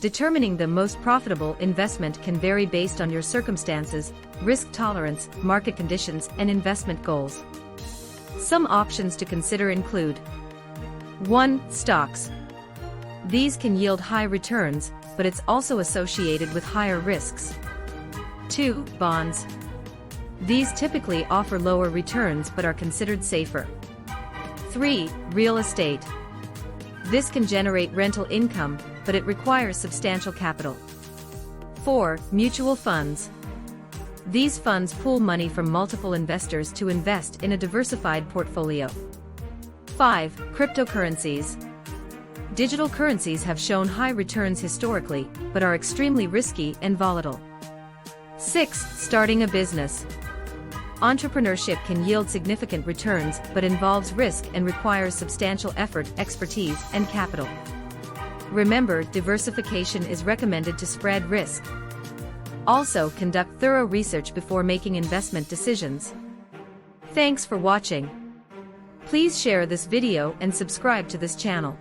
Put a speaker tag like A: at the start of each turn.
A: Determining the most profitable investment can vary based on your circumstances, risk tolerance, market conditions, and investment goals. Some options to consider include: 1. Stocks. These can yield high returns, but it's also associated with higher risks. 2. Bonds. These typically offer lower returns but are considered safer. 3. Real estate. This can generate rental income, but it requires substantial capital. 4. Mutual funds. These funds pool money from multiple investors to invest in a diversified portfolio. 5. Cryptocurrencies. Digital currencies have shown high returns historically, but are extremely risky and volatile. 6. Starting a business. Entrepreneurship can yield significant returns but involves risk and requires substantial effort, expertise, and capital. Remember, diversification is recommended to spread risk. Also, conduct thorough research before making investment decisions. Thanks for watching. Please share this video and subscribe to this channel.